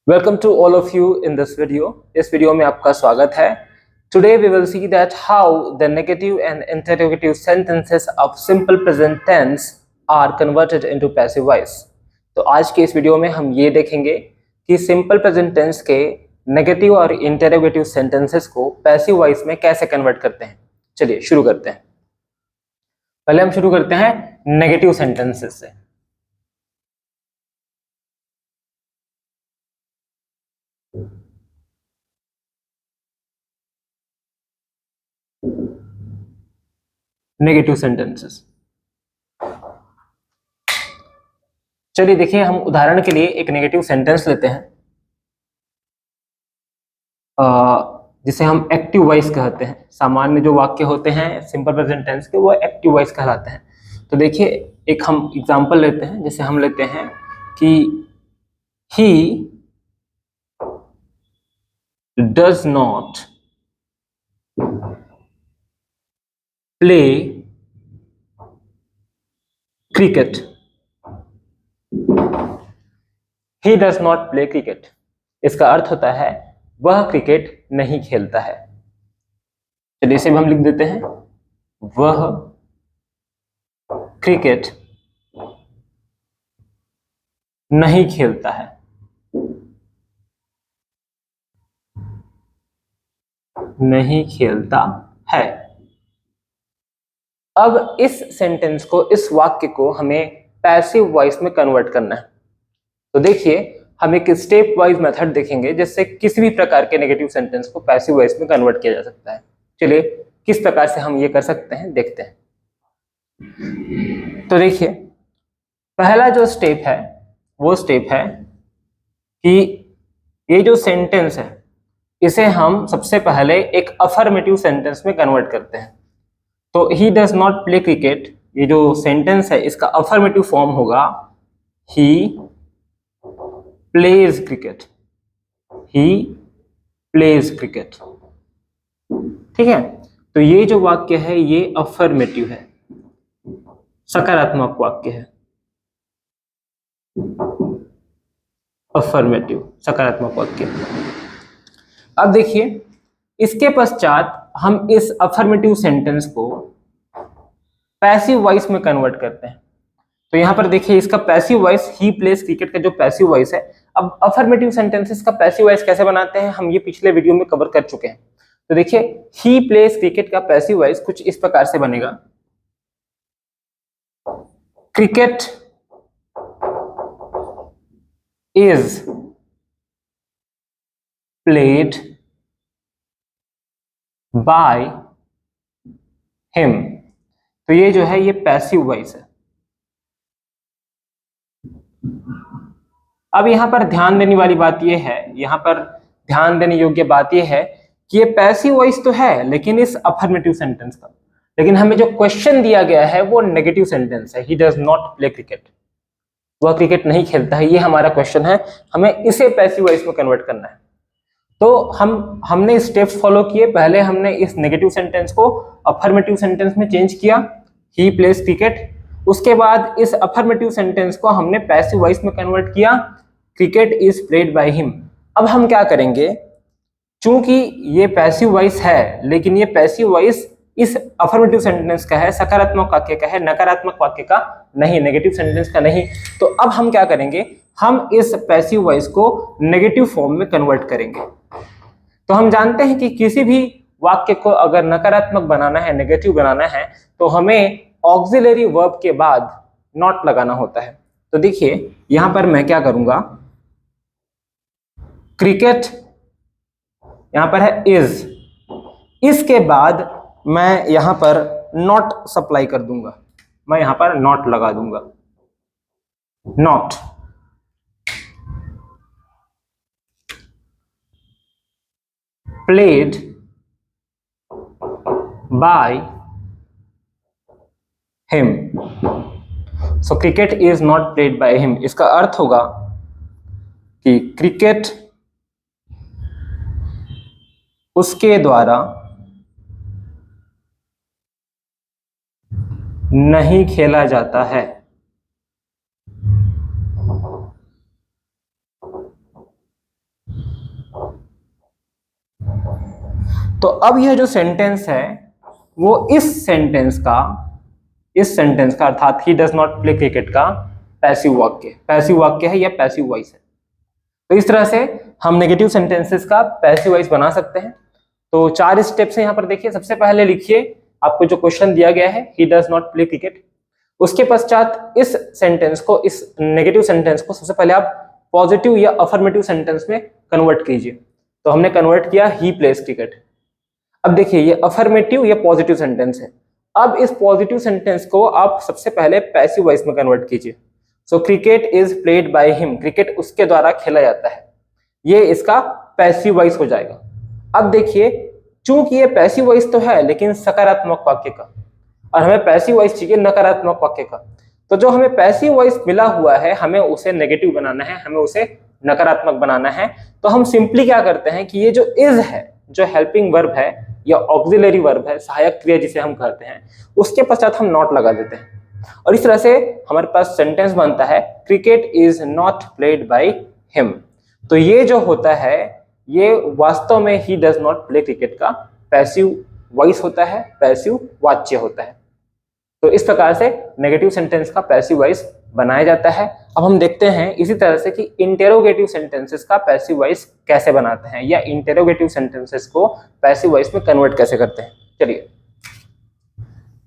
Welcome to all of you in this video. इस video में आपका स्वागत है. Today we will see that how the negative and interrogative sentences of simple present tense are converted into passive voice. तो आज के इस video में हम ये देखेंगे कि simple present tense के नेगेटिव और इंटरोगेटिव सेंटेंसेस को पैसिव वॉइस में कैसे कन्वर्ट करते हैं. चलिए शुरू करते हैं. पहले हम शुरू करते हैं नेगेटिव सेंटेंसेस से. Negative sentences. चलिए देखिए, हम उदाहरण के लिए एक नेगेटिव सेंटेंस लेते हैं जिसे हम एक्टिव वॉइस कहते हैं. सामान्य जो वाक्य होते हैं सिंपल प्रेजेंट टेंस के, वो एक्टिव वॉइस कहलाते हैं. तो देखिए, एक हम एग्जांपल लेते हैं. जैसे हम लेते हैं कि he does not play cricket. He does not play cricket. इसका अर्थ होता है वह क्रिकेट नहीं खेलता है. चलिए इसे भी हम लिख देते हैं, वह क्रिकेट नहीं खेलता है. नहीं खेलता है. अब इस सेंटेंस को, इस वाक्य को हमें पैसिव वॉइस में कन्वर्ट करना है. तो देखिए, हम एक स्टेप वाइज मेथड देखेंगे जिससे किसी भी प्रकार के नेगेटिव सेंटेंस को पैसिव वॉइस में कन्वर्ट किया जा सकता है. चलिए किस प्रकार से हम ये कर सकते हैं देखते हैं. तो देखिए, पहला जो स्टेप है वो स्टेप है कि ये जो सेंटेंस है इसे हम सबसे पहले एक अफर्मेटिव सेंटेंस में कन्वर्ट करते हैं. तो he does not play cricket, ये जो सेंटेंस है इसका अफर्मेटिव फॉर्म होगा he plays cricket. He plays cricket. ठीक है. तो ये जो वाक्य है ये अफर्मेटिव है, सकारात्मक वाक्य है. अफर्मेटिव सकारात्मक वाक्य. अब देखिए, इसके पश्चात हम इस अफर्मेटिव सेंटेंस को पैसिव वॉइस में कन्वर्ट करते हैं. तो यहां पर देखिए, इसका पैसिव वॉइस ही प्लेस क्रिकेट का जो पैसिव वॉइस है. अब अफर्मेटिव सेंटेंसेस का पैसिव वॉइस कैसे बनाते हैं हम ये पिछले वीडियो में कवर कर चुके हैं. तो देखिए, ही प्लेस क्रिकेट का पैसिव वॉइस कुछ इस प्रकार से बनेगा. Cricket is played by him. तो ये जो है ये पैसिव वॉइस है. अब यहां पर ध्यान देने वाली बात ये है, यहां पर ध्यान देने योग्य बात ये है कि ये पैसिव वॉइस तो है लेकिन इस अफर्मेटिव सेंटेंस का, लेकिन हमें जो क्वेश्चन दिया गया है वो नेगेटिव सेंटेंस है. He does not play cricket, वह क्रिकेट नहीं खेलता है. ये हमारा क्वेश्चन है, हमें इसे पैसिव वॉइस में कन्वर्ट करना है. तो हमने स्टेप्स फॉलो किए. पहले हमने इस नेगेटिव सेंटेंस को अफर्मेटिव सेंटेंस में चेंज किया, ही प्लेस क्रिकेट. उसके बाद इस अफर्मेटिव सेंटेंस को हमने पैसिव वॉइस में कन्वर्ट किया, cricket is played by him. अब हम क्या करेंगे, चूंकि ये पैसिव वॉइस है लेकिन ये पैसिव वॉइस इस अफर्मेटिव सेंटेंस का है, सकारात्मक वाक्य का है, नकारात्मक वाक्य का नहीं, नेगेटिव सेंटेंस का नहीं. तो अब हम क्या करेंगे, हम इस पैसिव वॉइस को नेगेटिव फॉर्म में कन्वर्ट करेंगे. तो हम जानते हैं कि किसी भी वाक्य को अगर नकारात्मक बनाना है, नेगेटिव बनाना है, तो हमें ऑक्सिलरी वर्ब के बाद नॉट लगाना होता है. तो देखिए, यहां पर मैं क्या करूंगा, क्रिकेट यहां पर है इज, इसके बाद मैं यहां पर नॉट सप्लाई कर दूंगा. मैं यहां पर नॉट लगा दूंगा. Not played by him. So cricket is not played by him. इसका अर्थ होगा कि क्रिकेट उसके द्वारा नहीं खेला जाता है. तो अब यह जो सेंटेंस है वो इस सेंटेंस का अर्थात he does not play cricket का पैसिव वाक्य है या पैसिव वॉइस है। तो इस तरह से हम नेगेटिव सेंटेंसेस का पैसिव वॉइस बना सकते हैं। तो 4 स्टेप्स हैं यहाँ पर देखिए। सबसे पहले लिखिए, आपको जो क्वेश्चन दिया गया है he does not play cricket, उसके पश्चात इस सेंटेंस को, इस नेगेटिव सेंटेंस को सबसे पहले आप पॉजिटिव या अफर्मेटिव सेंटेंस में कन्वर्ट कीजिए। तो हमने कन्वर्ट किया ही प्लेस क्रिकेट। अब देखिए ये अफर्मेटिव या पॉजिटिव सेंटेंस है। अब इस पॉजिटिव सेंटेंस को आप सबसे पहले पैसिव वॉइस में कन्वर्ट कीजिए। So cricket is played by him, cricket उसके द्वारा खेला जाता है, ये इसका पैसिव वॉइस हो जाएगा। अब देखिए चूंकि ये पैसिव वॉइस तो है लेकिन सकारात्मक वाक्य का, और हमें पैसिव वॉइस चाहिए नकारात्मक वाक्य का। तो जो हमें पैसिव वॉइस मिला हुआ है हमें उसे नेगेटिव बनाना है, हमें उसे नकारात्मक बनाना है। तो हम सिंपली क्या करते हैं कि ये जो इज है, जो हेल्पिंग वर्ब है या ऑक्सिलरी वर्ब है, सहायक क्रिया जिसे हम कहते हैं, उसके पश्चात हम नॉट लगा देते हैं और इस तरह से हमारे पास सेंटेंस बनता है cricket is not played by him. तो ये जो होता है ये वास्तव में he does not play cricket का पैसिव वॉइस होता है, पैसिव वाच्य होता है। तो इस प्रकार से नेगेटिव सेंटेंस का पैसिव वॉइस बनाया जाता है। अब हम देखते हैं इसी तरह से कि इंटेरोगेटिव सेंटेंसेस का पैसिव वॉइस कैसे बनाते हैं या इंटेरोगेटिव सेंटेंसेस को पैसिव वॉइस में कन्वर्ट कैसे करते हैं। चलिए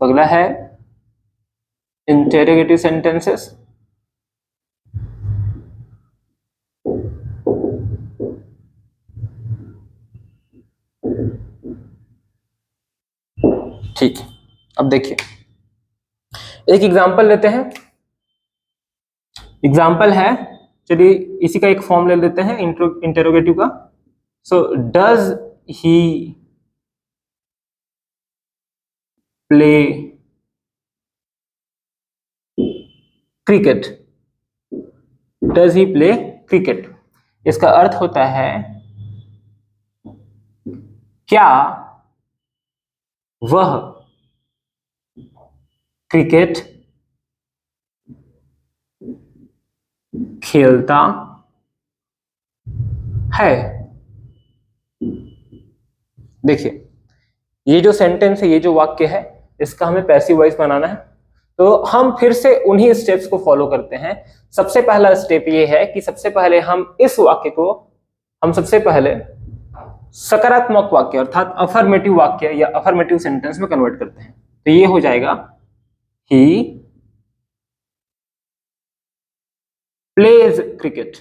अगला है इंटेरोगेटिव सेंटेंसेस। ठीक, अब देखिए एक एग्जांपल लेते हैं। एग्जाम्पल है, चलिए इसी का एक फॉर्म ले लेते हैं इंटेरोगेटिव का। So does he play cricket, does he play cricket, इसका अर्थ होता है क्या वह क्रिकेट खेलता है। देखिए ये जो सेंटेंस है, ये जो वाक्य है, इसका हमें पैसिव वॉइस बनाना है। तो हम फिर से उन्हीं स्टेप्स को फॉलो करते हैं। सबसे पहला स्टेप ये है कि सबसे पहले हम इस वाक्य को सबसे पहले सकारात्मक वाक्य अर्थात अफर्मेटिव वाक्य या अफर्मेटिव सेंटेंस में कन्वर्ट करते हैं। तो ये हो जाएगा ही प्लेज क्रिकेट।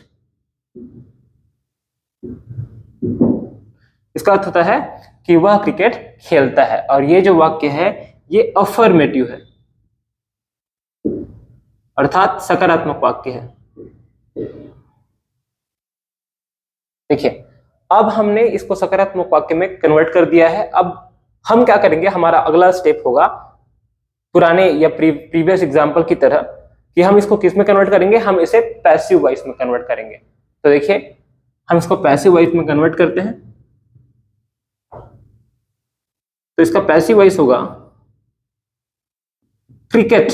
इसका अर्थ होता है कि वह क्रिकेट खेलता है, और ये जो वाक्य है ये अफर्मेटिव है अर्थात सकारात्मक वाक्य है। देखिए अब हमने इसको सकारात्मक वाक्य में कन्वर्ट कर दिया है। अब हम क्या करेंगे, हमारा अगला स्टेप होगा पुराने या प्रीवियस एग्जांपल की तरह कि हम इसको किस में कन्वर्ट करेंगे, हम इसे पैसिव वॉइस में कन्वर्ट करेंगे। तो देखिए हम इसको पैसिव वॉइस में कन्वर्ट करते हैं। तो इसका पैसिव वॉइस होगा cricket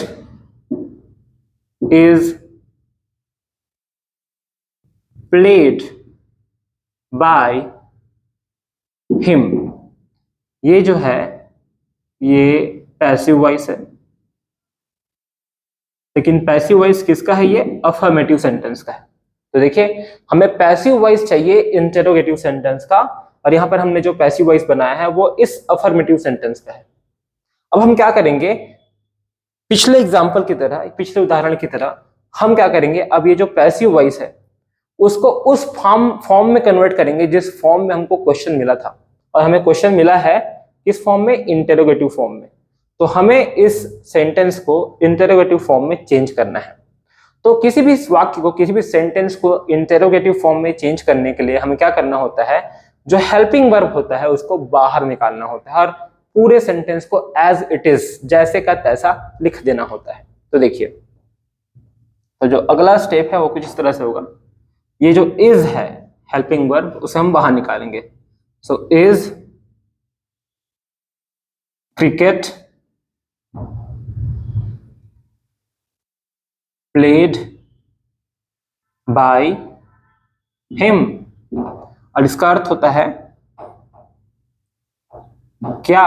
is played by him. ये जो है ये पैसिव वॉइस है, लेकिन पैसिव वॉइस किसका है, ये अफर्मेटिव सेंटेंस का है। तो देखिए हमें पैसिव वॉइस चाहिए इंटरोगेटिव सेंटेंस का, और यहां पर हमने जो पैसिव वॉइस बनाया है वो इस अफर्मेटिव सेंटेंस का है। अब हम क्या करेंगे, पिछले एग्जांपल की तरह, पिछले उदाहरण की तरह हम क्या करेंगे, अब ये जो पैसिव वॉइस है उसको उस फॉर्म में कन्वर्ट करेंगे जिस फॉर्म में हमको क्वेश्चन मिला था। और हमें क्वेश्चन मिला है किस फॉर्म में, इंटरोगेटिव फॉर्म में। तो हमें इस सेंटेंस को इंटरोगेटिव फॉर्म में चेंज करना है। तो किसी भी वाक्य को, किसी भी सेंटेंस को इंटरोगेटिव फॉर्म में चेंज करने के लिए हमें क्या करना होता है, जो हेल्पिंग वर्ब होता है उसको बाहर निकालना होता है और पूरे सेंटेंस को एज इट इज, जैसे का तैसा लिख देना होता है। तो देखिए तो जो अगला स्टेप है वो कुछ इस तरह से होगा। ये जो इज है हेल्पिंग वर्ब उसे हम बाहर निकालेंगे। So is cricket played by him, और इसका अर्थ होता है क्या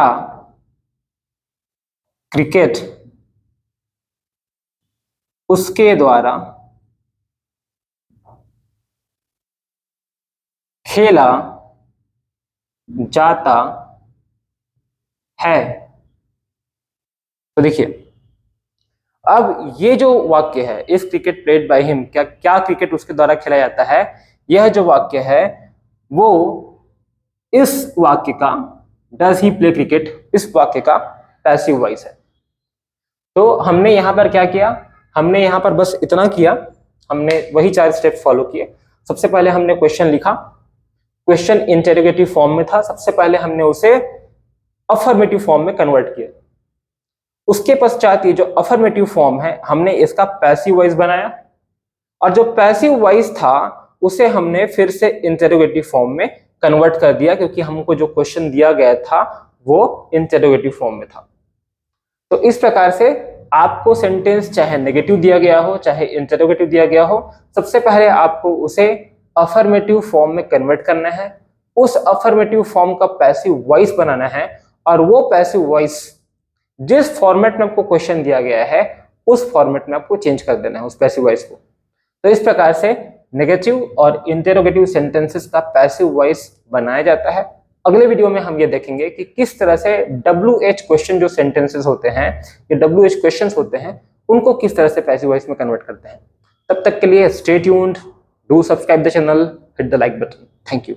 क्रिकेट उसके द्वारा खेला जाता है। तो देखिए, अब ये जो वाक्य है, इस क्रिकेट प्लेड बाय हिम, क्या क्या क्रिकेट उसके द्वारा खेला जाता है, यह जो वाक्य है वो इस वाक्य का, डज ही प्ले क्रिकेट, इस वाक्य का पैसिव वॉइस है। तो हमने यहां पर क्या किया, हमने यहां पर बस इतना किया, हमने वही 4 स्टेप फॉलो किए। सबसे पहले हमने क्वेश्चन लिखा, क्वेश्चन इंटेरोगेटिव फॉर्म में था, सबसे पहले हमने उसे अफर्मेटिव फॉर्म में कन्वर्ट किया। उसके पश्चात ये जो अफर्मेटिव फॉर्म है, हमने इसका पैसिव वॉइस बनाया, और जो पैसिव वॉइस था उसे हमने फिर से इंटेरोगेटिव फॉर्म में कन्वर्ट कर दिया, क्योंकि हमको जो क्वेश्चन दिया गया था वो इंटेरोगेटिव फॉर्म में था। तो इस प्रकार से आपको सेंटेंस चाहे नेगेटिव दिया गया हो चाहे इंटेरोगेटिव दिया गया हो, सबसे पहले आपको उसे अफर्मेटिव फॉर्म में कन्वर्ट करना है, उस अफर्मेटिव फॉर्म का पैसिव वॉइस बनाना है, और वो पैसिव वॉइस जिस फॉर्मेट में आपको क्वेश्चन दिया गया है उस फॉर्मेट में आपको चेंज कर देना है उस पैसिव वॉइस को। तो इस प्रकार से नेगेटिव और इंटेरोगेटिव सेंटेंसेस का पैसिव वॉइस बनाया जाता है। अगले वीडियो में हम ये देखेंगे कि किस तरह से WH क्वेश्चन जो सेंटेंसेस होते हैं, ये WH क्वेश्चंस होते हैं, उनको किस तरह से पैसिव वॉइस में कन्वर्ट करते हैं। तब तक के लिए stay tuned, do subscribe the channel, hit the like button. Thank you.